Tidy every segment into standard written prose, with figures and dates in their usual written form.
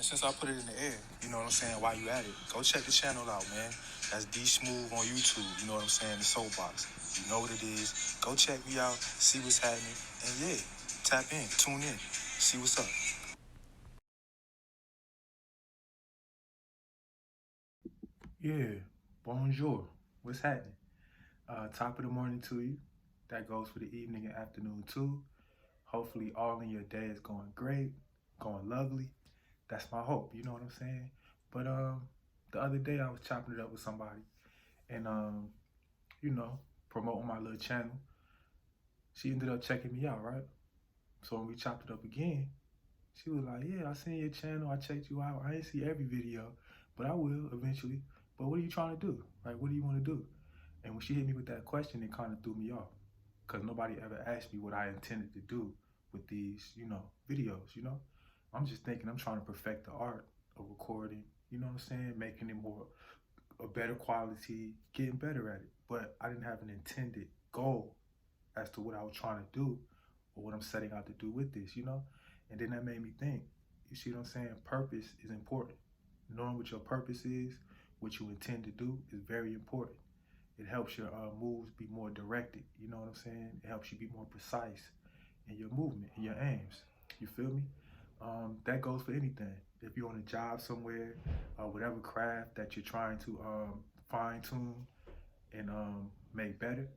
since I put it in the air, you know what I'm saying, while you at it, go check the channel out, man. That's D Smoove on YouTube, you know what I'm saying, the Soapbox. You know what it is. Go check me out, see what's happening, and yeah, tap in, tune in, see what's up. Yeah, bonjour. What's happening? Top of the morning to you. That goes for the evening and afternoon too. Hopefully all in your day is going great, going lovely. That's my hope, you know what I'm saying? But the other day I was chopping it up with somebody and you know, promoting my little channel. She ended up checking me out, right? So when we chopped it up again, she was like, yeah, I seen your channel, I checked you out. I didn't see every video, but I will eventually. But what are you trying to do? Like, what do you want to do? And when she hit me with that question, it kind of threw me off because nobody ever asked me what I intended to do with these, you know, videos, you know? I'm just thinking I'm trying to perfect the art of recording, you know what I'm saying? Making it more, a better quality, getting better at it. But I didn't have an intended goal as to what I was trying to do or what I'm setting out to do with this, you know? And then that made me think, you see what I'm saying? Purpose is important. Knowing what your purpose is, what you intend to do is very important. It helps your moves be more directed, you know what I'm saying? It helps you be more precise in your movement, in your aims. You feel me? That goes for anything. If you're on a job somewhere, whatever craft that you're trying to fine tune and make better,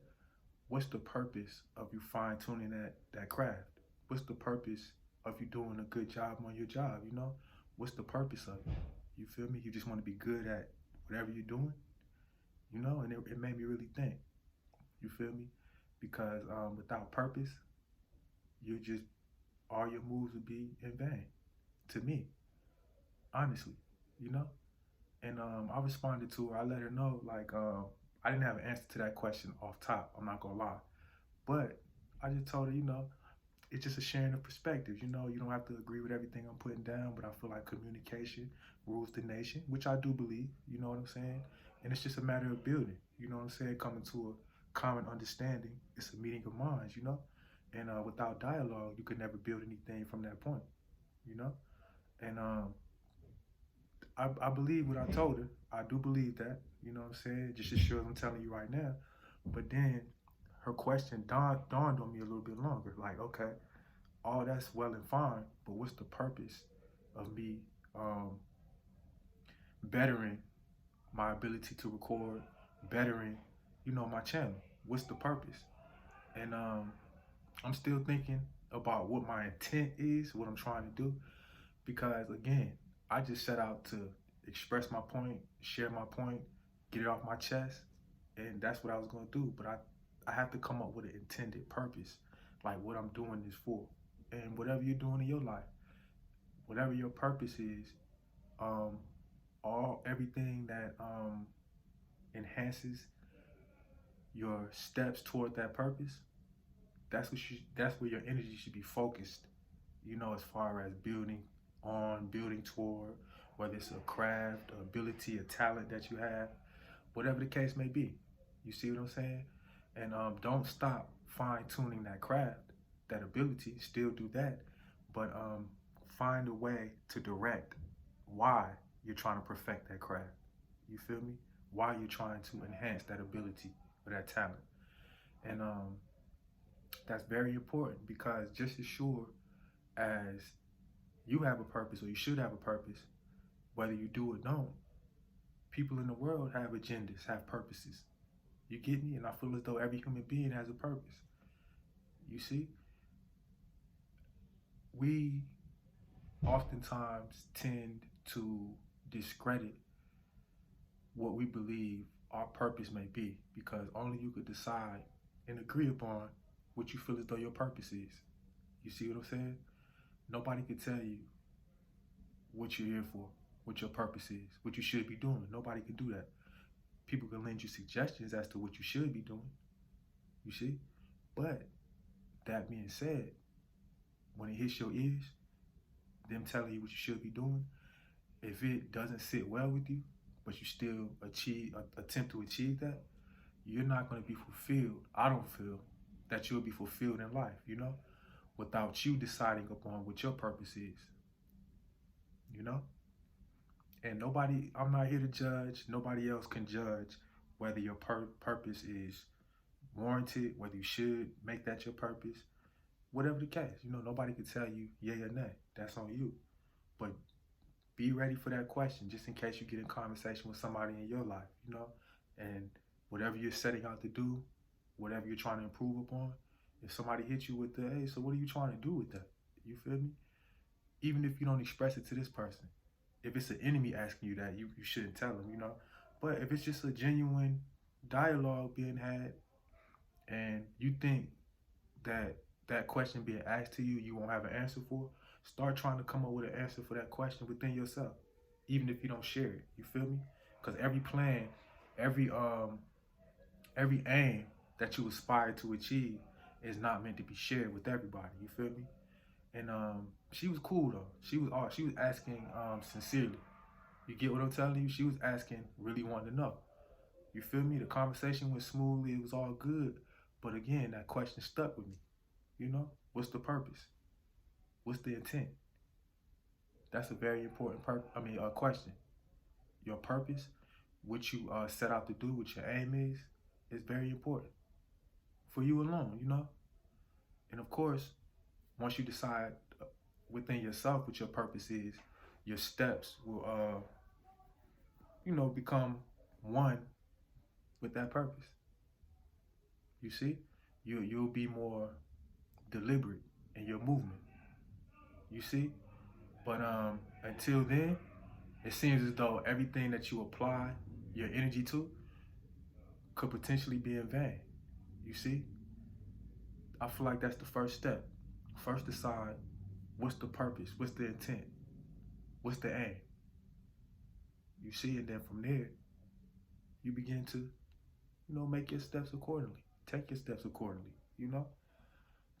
what's the purpose of you fine tuning that craft? What's the purpose of you doing a good job on your job, you know? What's the purpose of it? You feel me? You just want to be good at whatever you're doing, you know? And it made me really think, you feel me? Because without purpose, you just, all your moves would be in vain, to me, honestly, you know? And I responded to her, I let her know, like, I didn't have an answer to that question off top, I'm not gonna lie. But I just told her, you know, it's just a sharing of perspectives. You know, you don't have to agree with everything I'm putting down, but I feel like communication rules the nation, which I do believe, you know what I'm saying? And it's just a matter of building, you know what I'm saying? Coming to a common understanding. It's a meeting of minds, you know? And without dialogue, you could never build anything from that point, you know? And I believe what I told her. I do believe that, you know what I'm saying? Just as sure as I'm telling you right now. But then her question dawned on me a little bit longer. Like, okay, all that's well and fine, but what's the purpose of me bettering my ability to record, bettering, you know, my channel? What's the purpose? And I'm still thinking about what my intent is, what I'm trying to do, because again, I just set out to express my point, share my point, get it off my chest, and that's what I was gonna do. But I have to come up with an intended purpose, like what I'm doing this for. And whatever you're doing in your life, whatever your purpose is, everything that enhances your steps toward that purpose, that's where your energy should be focused, you know, as far as building toward, whether it's a craft, a ability, a talent that you have, whatever the case may be. You see what I'm saying? And don't stop fine tuning that craft, that ability, still do that, but find a way to direct why you're trying to perfect that craft. You feel me? Why you're trying to enhance that ability or that talent. And that's very important, because just as sure as you have a purpose, or you should have a purpose, whether you do or don't, people in the world have agendas, have purposes. You get me? And I feel as though every human being has a purpose. You see? We oftentimes tend to discredit what we believe our purpose may be, because only you could decide and agree upon what you feel as though your purpose is. You see what I'm saying? Nobody can tell you what you're here for, what your purpose is, what you should be doing. Nobody can do that. People can lend you suggestions as to what you should be doing, you see? But that being said, when it hits your ears, them telling you what you should be doing, if it doesn't sit well with you, but you still attempt to achieve that, you're not going to be fulfilled. I don't feel that you'll be fulfilled in life, you know, without you deciding upon what your purpose is, you know? And I'm not here to judge. Nobody else can judge whether your purpose is warranted, whether you should make that your purpose. Whatever the case, nobody can tell you yay or nay. That's on you. But be ready for that question just in case you get in conversation with somebody in your life, and whatever you're setting out to do, whatever you're trying to improve upon, if somebody hits you with the, hey, so what are you trying to do with that? You feel me? Even if you don't express it to this person, if it's an enemy asking you that, you shouldn't tell them, But if it's just a genuine dialogue being had and you think that question being asked to you won't have an answer for, start trying to come up with an answer for that question within yourself, even if you don't share it. You feel me? Because every plan, every aim that you aspire to achieve is not meant to be shared with everybody. You feel me? And she was cool though. She was asking sincerely. You get what I'm telling you? She was asking, really wanting to know. You feel me? The conversation went smoothly. It was all good. But again, that question stuck with me. What's the purpose? What's the intent? That's a very important question. Your purpose, what you set out to do, what your aim is very important for you alone, And of course, once you decide within yourself what your purpose is, your steps will, become one with that purpose. You see, you'll be more deliberate in your movement. You see, but until then, it seems as though everything that you apply your energy to could potentially be in vain. You see, I feel like that's the first step. First, decide what's the purpose, what's the intent, what's the aim. You see, and then from there, you begin to, make your steps accordingly. Take your steps accordingly,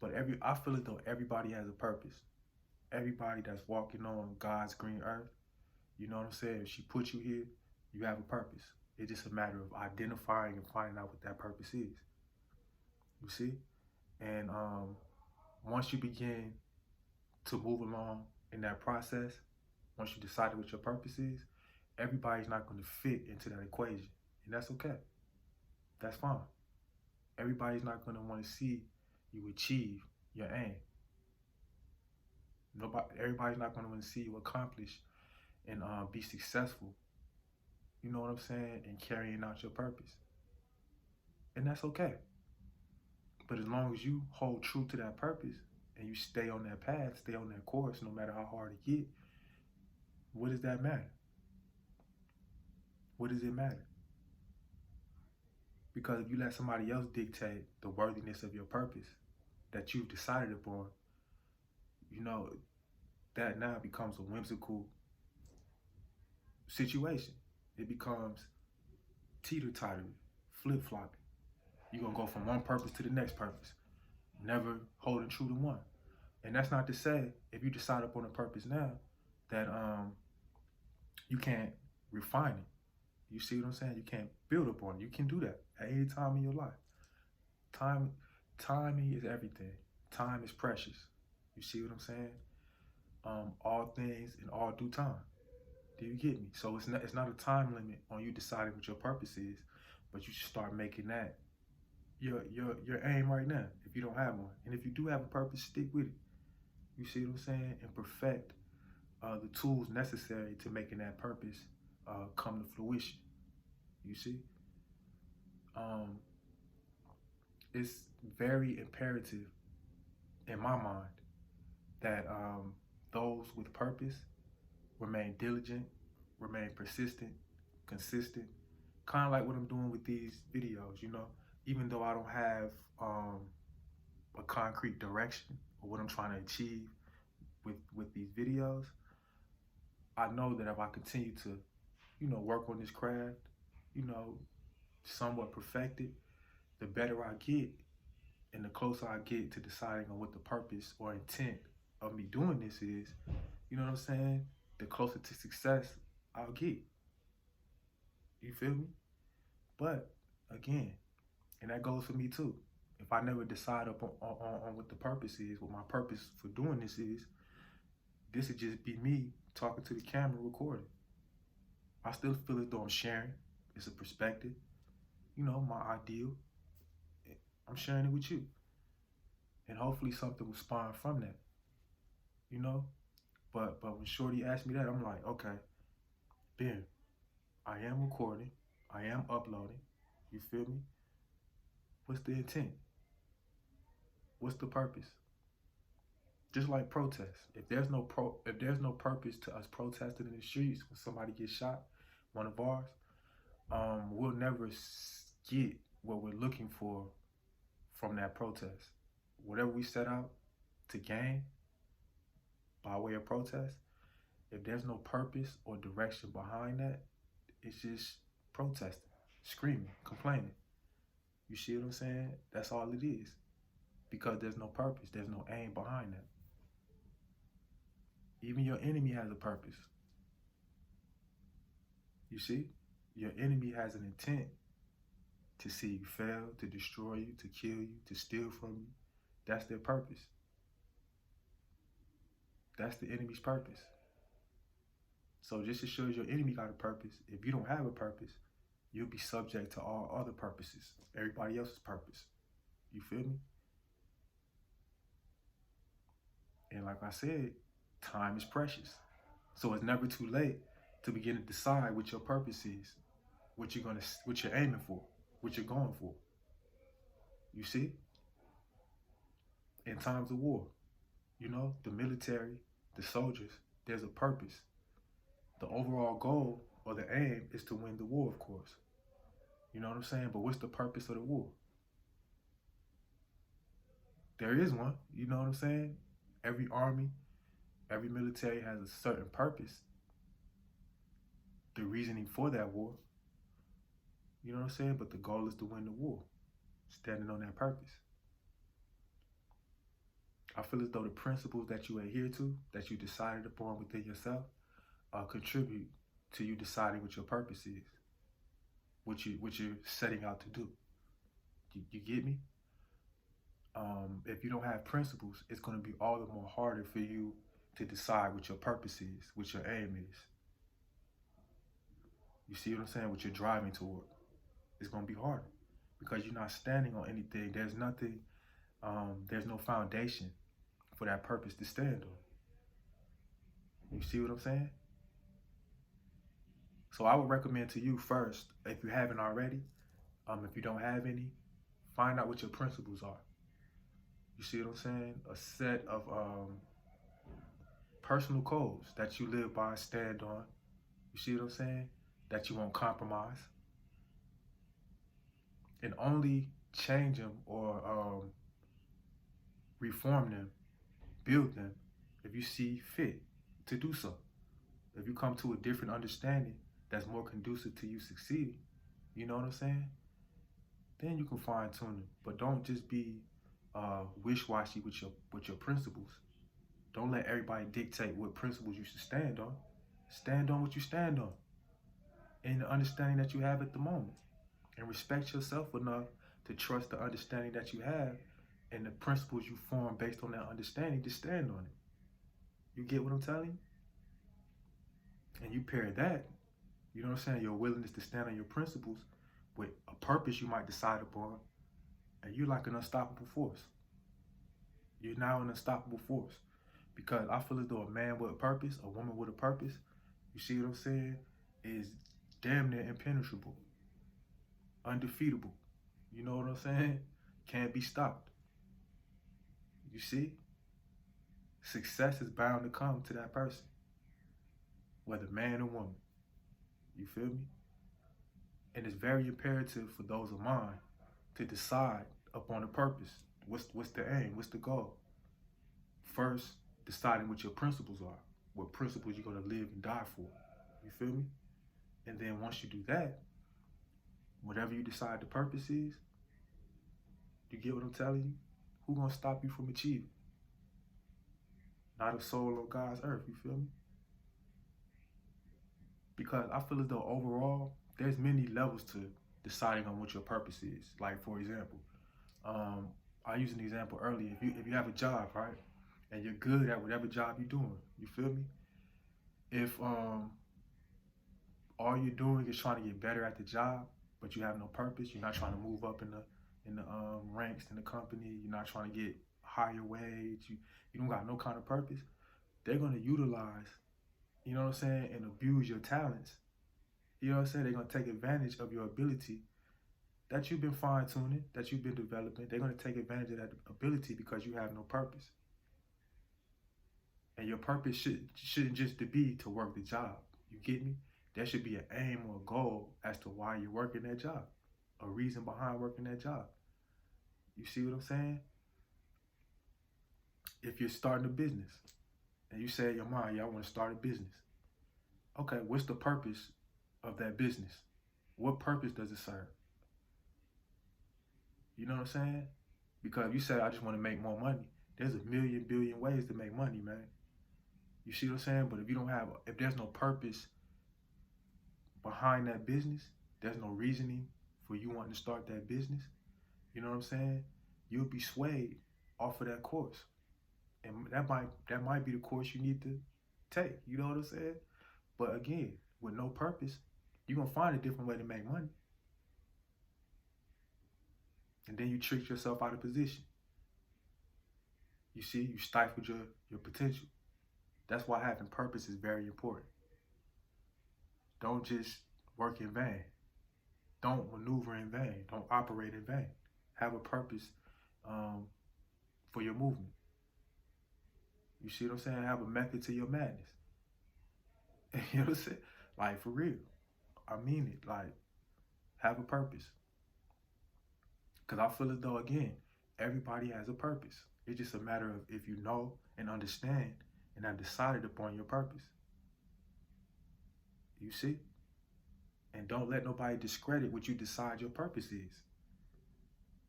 But I feel as though everybody has a purpose. Everybody that's walking on God's green earth, you know what I'm saying? If she put you here, you have a purpose. It's just a matter of identifying and finding out what that purpose is. You see? And once you begin to move along in that process, once you decide what your purpose is, everybody's not going to fit into that equation. And that's okay. That's fine. Everybody's not going to want to see you achieve your aim. Everybody's not going to want to see you accomplish and be successful, you know what I'm saying, in carrying out your purpose. And that's okay. But as long as you hold true to that purpose and you stay on that path, stay on that course, no matter how hard it gets, what does that matter? What does it matter? Because if you let somebody else dictate the worthiness of your purpose that you've decided upon, that now becomes a whimsical situation. It becomes teeter-tottering, flip-flopping. You're going to go from one purpose to the next purpose, never holding true to one. And that's not to say, if you decide upon a purpose now, that you can't refine it. You see what I'm saying? You can't build upon it. You can do that at any time in your life. Timing is everything. Time is precious. You see what I'm saying? All things in all due time. Do you get me? So it's not a time limit on you deciding what your purpose is, but you should start making that your aim right now if you don't have one. And if you do have a purpose, stick with it. You see what I'm saying? And perfect the tools necessary to making that purpose come to fruition. You see? It's very imperative in my mind that those with purpose remain diligent, remain persistent, consistent, kind of like what I'm doing with these videos, even though I don't have a concrete direction or what I'm trying to achieve with these videos. I know that if I continue to, work on this craft, somewhat perfect it, the better I get and the closer I get to deciding on what the purpose or intent of me doing this is, you know what I'm saying? The closer to success I'll get. You feel me? But again, and that goes for me too. If I never decide on what the purpose is, what my purpose for doing this would just be me talking to the camera recording. I still feel as though I'm sharing. It's a perspective, you know, my ideal. I'm sharing it with you. And hopefully something will spawn from that, you know? But when Shorty asked me that, I'm like, okay, Ben, I am recording. I am uploading. You feel me? What's the intent? What's the purpose? Just like protests. If there's no purpose to us protesting in the streets when somebody gets shot, one of ours, we'll never get what we're looking for from that protest. Whatever we set out to gain by way of protest, if there's no purpose or direction behind that, it's just protesting, screaming, complaining. You see what I'm saying? That's all it is. Because there's no purpose, there's no aim behind that. Even your enemy has a purpose. You see? Your enemy has an intent to see you fail, to destroy you, to kill you, to steal from you. That's their purpose. That's the enemy's purpose. So just to show your enemy got a purpose, if you don't have a purpose, you'll be subject to all other purposes, everybody else's purpose. You feel me? And like I said, time is precious. So it's never too late to begin to decide what your purpose is, what you're aiming for, what you're going for. You see? In times of war, you know, the military, the soldiers, there's a purpose. The overall goal or the aim is to win the war, of course. You know what I'm saying? But what's the purpose of the war? There is one, you know what I'm saying? Every army, every military has a certain purpose. The reasoning for that war, you know what I'm saying? But the goal is to win the war, standing on that purpose. I feel as though the principles that you adhere to, that you decided upon within yourself, contribute to you deciding what your purpose is, what you're setting out to do. You get me? If you don't have principles, it's going to be all the more harder for you to decide what your purpose is, what your aim is. You see what I'm saying? What you're driving toward. It's going to be harder because you're not standing on anything. There's nothing, there's no foundation for that purpose to stand on. You see what I'm saying? So I would recommend to you first, if you haven't already, if you don't have any, find out what your principles are. You see what I'm saying? A set of personal codes that you live by and stand on. You see what I'm saying? That you won't compromise. And only change them or reform them, build them, if you see fit to do so. If you come to a different understanding that's more conducive to you succeeding, you know what I'm saying? Then you can fine tune them. But don't just be wish-washy with your principles. Don't let everybody dictate what principles you should stand on. Stand on what you stand on in the understanding that you have at the moment. And respect yourself enough to trust the understanding that you have and the principles you form based on that understanding to stand on it. You get what I'm telling you? And you pair that, you know what I'm saying, your willingness to stand on your principles with a purpose you might decide upon, and you're like an unstoppable force. You're now an unstoppable force. Because I feel as though a man with a purpose, a woman with a purpose, you see what I'm saying, is damn near impenetrable, undefeatable. You know what I'm saying? Can't be stopped. You see? Success is bound to come to that person, whether man or woman. You feel me? And it's very imperative for those of mine to decide upon a purpose. What's the aim? What's the goal? First, deciding what your principles are, what principles you're going to live and die for. You feel me? And then once you do that, whatever you decide the purpose is, you get what I'm telling you? Who's going to stop you from achieving? Not a soul on God's earth, you feel me? Because I feel as though overall, there's many levels to deciding on what your purpose is. Like, for example, I used an example earlier. If you have a job, right, and you're good at whatever job you're doing, you feel me? If all you're doing is trying to get better at the job, but you have no purpose. You're not trying to move up in the ranks in the company. You're not trying to get higher wage. You don't got no kind of purpose. They're gonna utilize, you know what I'm saying, and abuse your talents. You know what I'm saying? They're gonna take advantage of your ability that you've been fine-tuning, that you've been developing. They're gonna take advantage of that ability because you have no purpose. And your purpose shouldn't just be to work the job. You get me? There should be an aim or a goal as to why you're working that job, a reason behind working that job. You see what I'm saying? If you're starting a business and you say in your mind, yeah, I want to start a business. Okay, what's the purpose of that business? What purpose does it serve? You know what I'm saying? Because if you say, I just want to make more money, there's a million billion ways to make money, man. You see what I'm saying? But if there's no purpose behind that business, there's no reasoning for you wanting to start that business, you know what I'm saying? You'll be swayed off of that course. And that might be the course you need to take, you know what I'm saying? But again, with no purpose, you're gonna find a different way to make money. And then you trick yourself out of position. You see, you stifled your potential. That's why having purpose is very important. Don't just work in vain. Don't maneuver in vain. Don't operate in vain. Have a purpose for your movement. You see what I'm saying? Have a method to your madness. You know what I'm saying? Like, for real. I mean it. Like, have a purpose. Because I feel as though, again, everybody has a purpose. It's just a matter of if you know and understand and have decided upon your purpose. You see? And don't let nobody discredit what you decide your purpose is.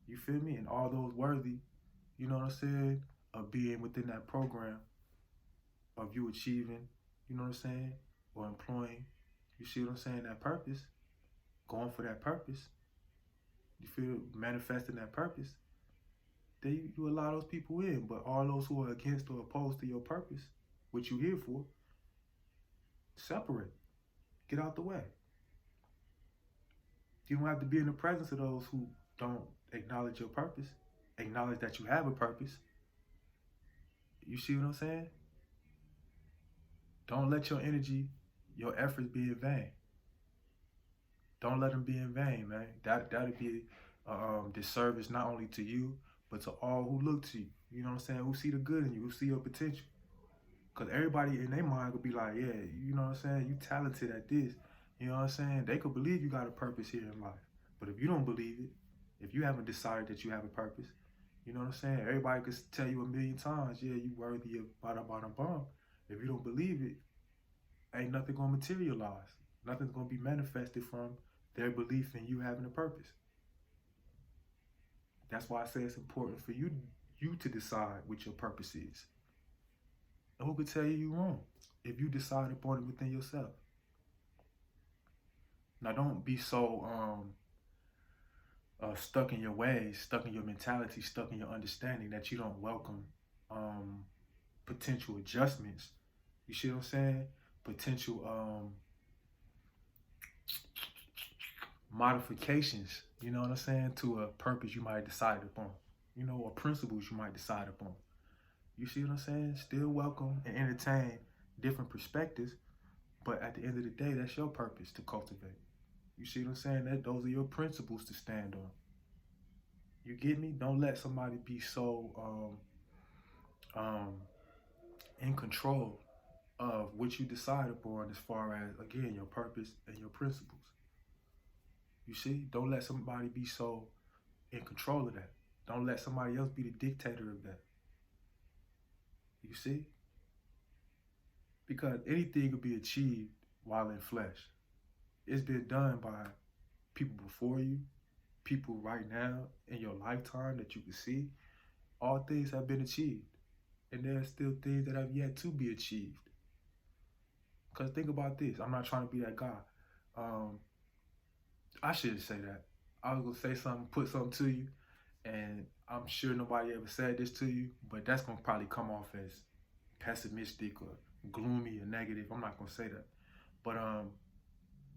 You feel me? And all those worthy, you know what I'm saying, of being within that program, of you achieving, you know what I'm saying, or employing, you see what I'm saying, that purpose, going for that purpose, you feel, manifesting that purpose, then you allow those people in. But all those who are against or opposed to your purpose, what you're here for, separate. Get out the way. You don't have to be in the presence of those who don't acknowledge your purpose, acknowledge that you have a purpose. You see what I'm saying? Don't let your energy, your efforts be in vain. Don't let them be in vain, man. That'll be a disservice not only to you, but to all who look to you. You know what I'm saying? Who see the good in you, who see your potential. Because everybody in their mind could be like, yeah, you know what I'm saying? You talented at this. You know what I'm saying? They could believe you got a purpose here in life. But if you don't believe it, if you haven't decided that you have a purpose, you know what I'm saying? Everybody could tell you a million times, yeah, you worthy of bada bum. If you don't believe it, ain't nothing gonna materialize. Nothing's gonna be manifested from their belief in you having a purpose. That's why I say it's important for you to decide what your purpose is. And who could tell you you're wrong if you decide upon it within yourself? Now, don't be so stuck in your ways, stuck in your mentality, stuck in your understanding that you don't welcome potential adjustments. You see what I'm saying? Potential modifications, you know what I'm saying, to a purpose you might decide upon, you know, or principles you might decide upon. You see what I'm saying? Still welcome and entertain different perspectives, but at the end of the day, that's your purpose to cultivate. You see what I'm saying? Those are your principles to stand on. You get me? Don't let somebody be so in control of what you decide upon as far as, again, your purpose and your principles. You see? Don't let somebody be so in control of that. Don't let somebody else be the dictator of that. You see? Because anything could be achieved while in flesh. It's been done by people before you, people right now in your lifetime that you can see. All things have been achieved. And there are still things that have yet to be achieved. Because think about this. I'm not trying to be that guy. I shouldn't say that. I was going to say something, put something to you, and I'm sure nobody ever said this to you, but that's going to probably come off as pessimistic or gloomy or negative. I'm not going to say that. But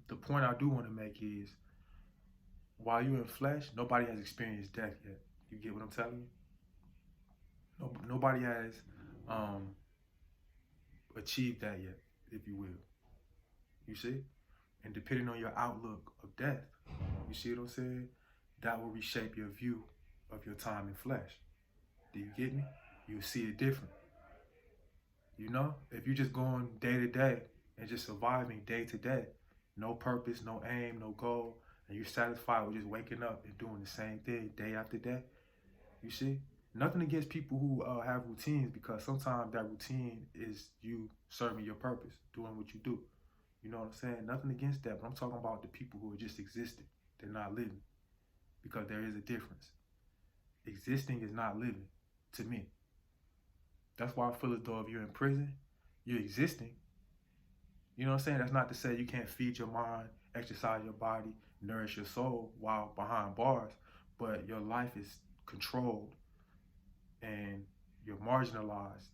the point I do want to make is, while you're in flesh, nobody has experienced death yet. You get what I'm telling you? No, nobody has achieved that yet, if you will. You see? And depending on your outlook of death, you see what I'm saying? That will reshape your view of your time in flesh. Do you get me? You'll see it different. You know? If you're just going day to day and just surviving day to day, no purpose, no aim, no goal, and you're satisfied with just waking up and doing the same thing day after day, you see? Nothing against people who have routines, because sometimes that routine is you serving your purpose, doing what you do. You know what I'm saying? Nothing against that, but I'm talking about the people who are just existing. They're not living, because there is a difference. Existing is not living, to me. That's why I feel as though if you're in prison, you're existing. You know what I'm saying? That's not to say you can't feed your mind, exercise your body, nourish your soul while behind bars, but your life is controlled and you're marginalized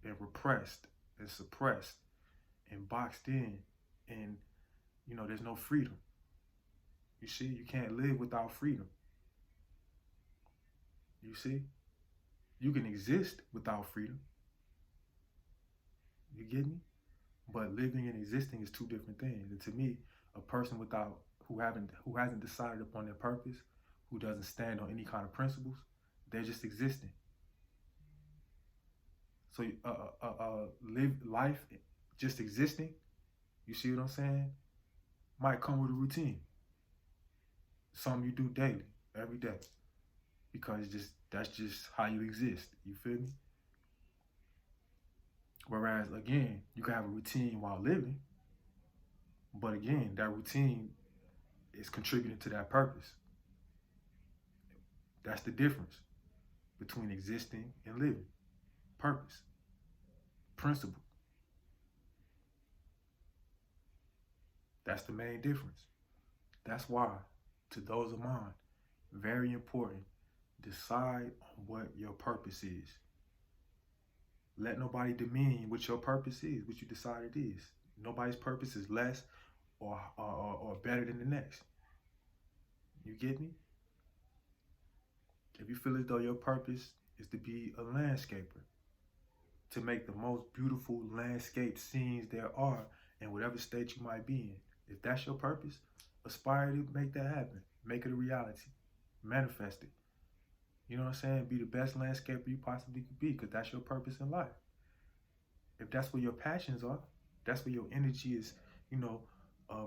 and repressed and suppressed and boxed in, and you know, there's no freedom. You see, you can't live without freedom. You see, you can exist without freedom. You get me? But living and existing is two different things. And to me, a person who hasn't decided upon their purpose, who doesn't stand on any kind of principles, they're just existing. So live life just existing, you see what I'm saying, might come with a routine. Something you do daily, every day, because that's just how you exist. You feel me? Whereas, again, you can have a routine while living, but again, that routine is contributing to that purpose. That's the difference between existing and living. Purpose, principle. That's the main difference. That's why, to those of mine, very important, decide on what your purpose is. Let nobody demean what your purpose is, what you decide it is. Nobody's purpose is less or better than the next. You get me? If you feel as though your purpose is to be a landscaper, to make the most beautiful landscape scenes there are in whatever state you might be in, if that's your purpose, aspire to make that happen. Make it a reality. Manifest it. You know what I'm saying? Be the best landscaper you possibly could be, because that's your purpose in life. If that's where your passions are, that's where your energy is,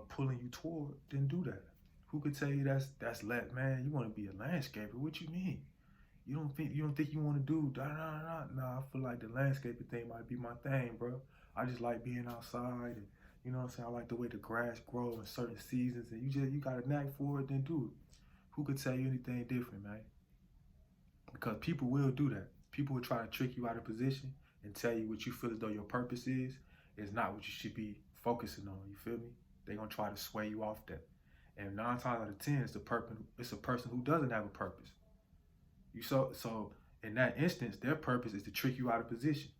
pulling you toward, then do that. Who could tell you that's man, you want to be a landscaper? What you mean? You don't think you want to do Nah, I feel like the landscaping thing might be my thing, bro. I just like being outside, and you know what I'm saying? I like the way the grass grows in certain seasons, and you got a knack for it, then do it. Who could tell you anything different, man? Because people will do that. People will try to trick you out of position and tell you what you feel as though your purpose is not what you should be focusing on. You feel me? They're gonna try to sway you off that. And 9 times out of 10, it's a person who doesn't have a purpose. So in that instance, their purpose is to trick you out of position.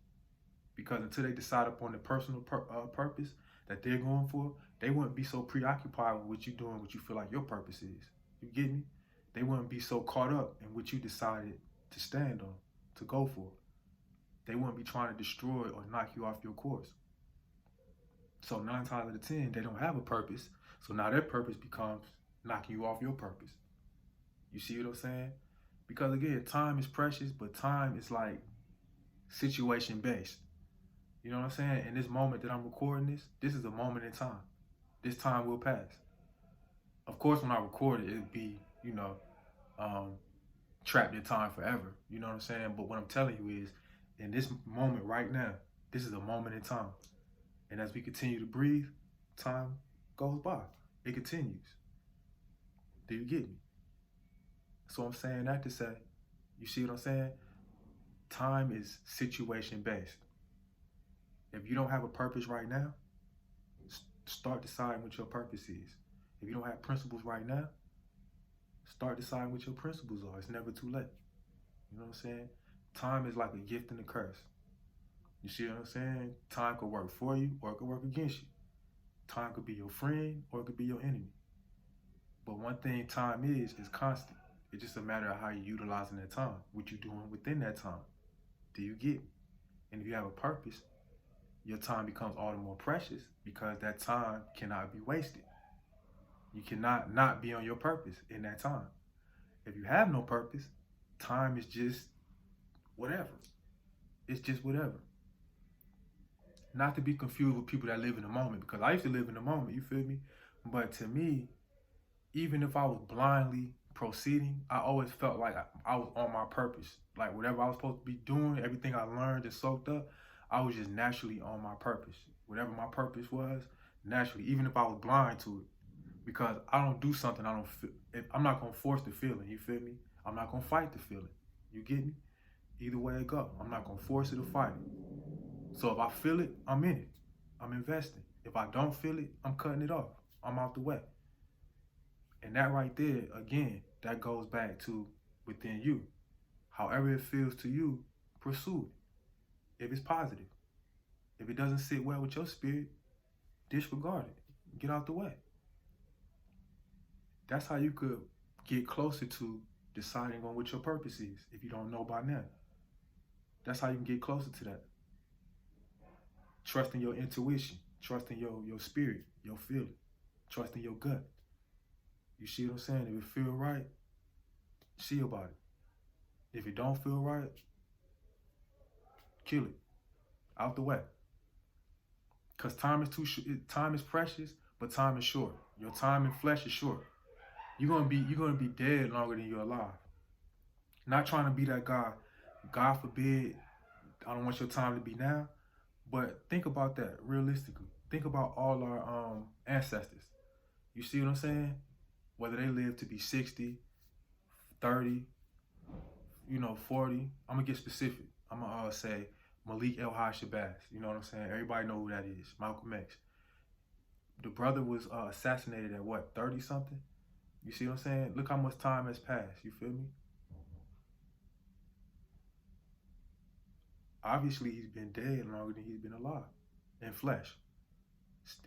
Because until they decide upon the personal purpose that they're going for, they wouldn't be so preoccupied with what you're doing, what you feel like your purpose is. You get me? They wouldn't be so caught up in what you decided to stand on, to go for. They wouldn't be trying to destroy or knock you off your course. So 9 times out of 10, they don't have a purpose. So now their purpose becomes knocking you off your purpose. You see what I'm saying? Because again, time is precious, but time is like situation based. You know what I'm saying? In this moment that I'm recording this is a moment in time. This time will pass. Of course, when I record it, it'd be, trapped in time forever. You know what I'm saying? But what I'm telling you is, in this moment right now, this is a moment in time. And as we continue to breathe, time goes by. It continues. Do you get me? So I'm saying that to say, you see what I'm saying? Time is situation based. If you don't have a purpose right now, start deciding what your purpose is. If you don't have principles right now, start deciding what your principles are. It's never too late. You know what I'm saying? Time is like a gift and a curse. You see what I'm saying? Time could work for you or it could work against you. Time could be your friend or it could be your enemy. But one thing time is constant. It's just a matter of how you're utilizing that time, what you're doing within that time. Do you get me? And if you have a purpose, your time becomes all the more precious because that time cannot be wasted. You cannot not be on your purpose in that time. If you have no purpose, time is just whatever. It's just whatever. Not to be confused with people that live in the moment, because I used to live in the moment, you feel me? But to me, even if I was blindly proceeding, I always felt like I was on my purpose. Like whatever I was supposed to be doing, everything I learned and soaked up, I was just naturally on my purpose. Whatever my purpose was, naturally, even if I was blind to it. Because I don't do something I don't feel. I'm not going to force the feeling, you feel me? I'm not going to fight the feeling. You get me? Either way it go, I'm not going to force it or fight it. So if I feel it, I'm in it. I'm investing. If I don't feel it, I'm cutting it off. I'm out the way. And that right there, again, that goes back to within you. However it feels to you, pursue it. If it's positive. If it doesn't sit well with your spirit, disregard it. Get out the way. That's how you could get closer to deciding on what your purpose is if you don't know by now. That's how you can get closer to that. Trusting your intuition, trusting your spirit, your feeling, trusting your gut. You see what I'm saying? If it feel right, see about it. If it don't feel right, kill it. Out the way. Because time is precious, but time is short. Your time in flesh is short. You're gonna be dead longer than you're alive. Not trying to be that guy. God forbid, I don't want your time to be now. But think about that realistically. Think about all our ancestors. You see what I'm saying? Whether they live to be 60, 30, 40. I'm gonna get specific. I'm gonna say Malik El-Shabazz. You know what I'm saying? Everybody know who that is. Malcolm X. The brother was assassinated at what, 30 something? You see what I'm saying? Look how much time has passed. You feel me? Obviously, he's been dead longer than he's been alive in flesh.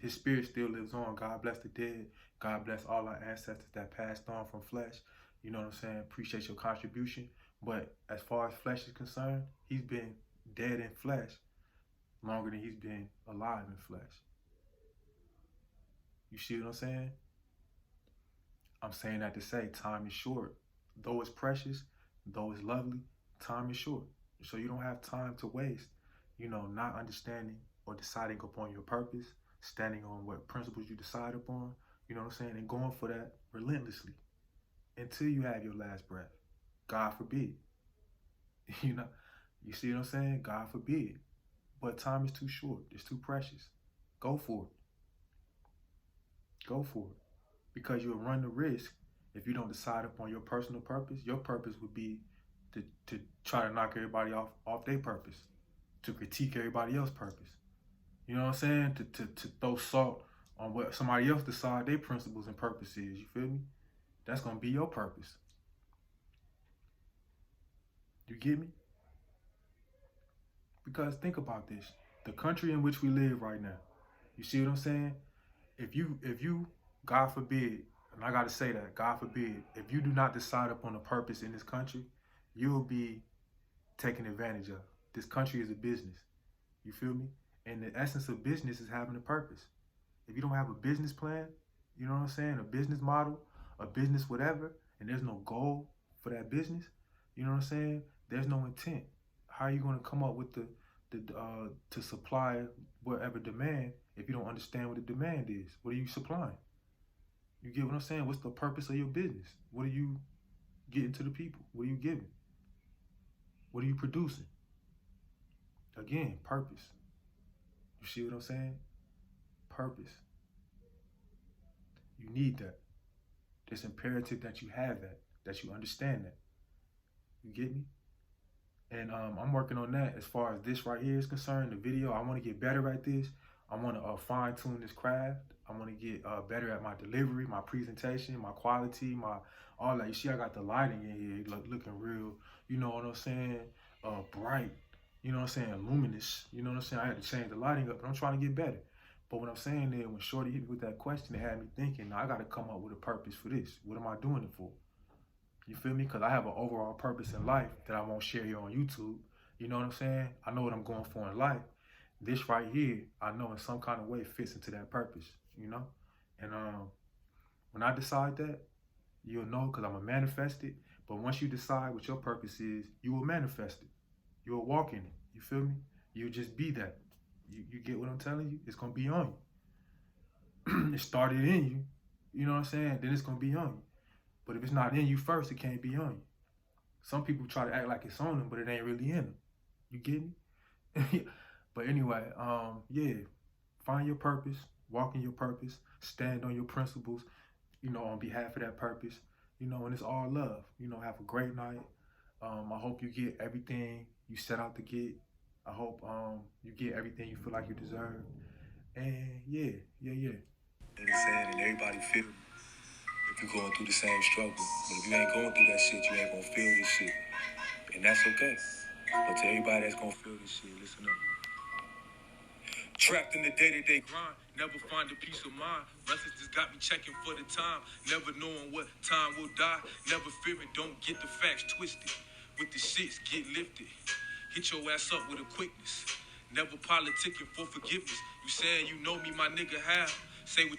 His spirit still lives on. God bless the dead. God bless all our ancestors that passed on from flesh. You know what I'm saying? Appreciate your contribution. But as far as flesh is concerned, he's been dead in flesh longer than he's been alive in flesh. You see what I'm saying? I'm saying that to say time is short. Though it's precious, though it's lovely, time is short. So you don't have time to waste, not understanding or deciding upon your purpose, standing on what principles you decide upon, you know what I'm saying, and going for that relentlessly until you have your last breath. God forbid. You see what I'm saying? God forbid. But time is too short. It's too precious. Go for it. Go for it. Because you'll run the risk if you don't decide upon your personal purpose. Your purpose would be to try to knock everybody off their purpose, to critique everybody else's purpose. You know what I'm saying? To throw salt on what somebody else decide their principles and purpose is. You feel me? That's going to be your purpose. You get me? Because think about this. The country in which we live right now. You see what I'm saying? If you, God forbid, and I got to say that, God forbid, if you do not decide upon a purpose in this country, you'll be taken advantage of. This country is a business. You feel me? And the essence of business is having a purpose. If you don't have a business plan, you know what I'm saying, a business model, a business whatever, and there's no goal for that business, you know what I'm saying, there's no intent. How are you going to come up with to supply whatever demand if you don't understand what the demand is? What are you supplying? You get what I'm saying? What's the purpose of your business? What are you getting to the people? What are you giving? What are you producing? Again, purpose. You see what I'm saying? Purpose. You need that. It's imperative that you have that you understand that. You get me? And I'm working on that as far as this right here is concerned, the video. I want to get better at this. I want to fine tune this craft. I want to get better at my delivery, my presentation, my quality, all that. You see, I got the lighting in here looking real, you know what I'm saying, bright, you know what I'm saying, luminous, you know what I'm saying. I had to change the lighting up, but I'm trying to get better. But what I'm saying is, when Shorty hit me with that question, it had me thinking, now I got to come up with a purpose for this. What am I doing it for? You feel me? Because I have an overall purpose in life that I won't share here on YouTube. You know what I'm saying? I know what I'm going for in life. This right here, I know in some kind of way fits into that purpose, you know? And when I decide that, you'll know, because I'm going to manifest it. But once you decide what your purpose is, you will manifest it. You'll walk in it. You feel me? You'll just be that. You get what I'm telling you? It's going to be on you. It started in you. You know what I'm saying? Then it's going to be on you. But if it's not in you first, it can't be on you. Some people try to act like it's on them, but it ain't really in them. You get me? But anyway, yeah, find your purpose, walk in your purpose, stand on your principles, you know, on behalf of that purpose, you know, and it's all love. You know, have a great night. I hope you get everything you set out to get. I hope you get everything you feel like you deserve. And yeah. You know what I'm saying? And everybody feel it if you're going through the same struggle. But if you ain't going through that shit, you ain't gonna feel this shit. And that's okay. But to everybody that's gonna feel this shit, listen up. Trapped in the day-to-day grind, never find a peace of mind. Restlessness got me checking for the time, never knowing what time will die. Never fearing, don't get the facts twisted. With the shits, get lifted. Hit your ass up with a quickness. Never politicking for forgiveness. You saying you know me, my nigga, how? Say what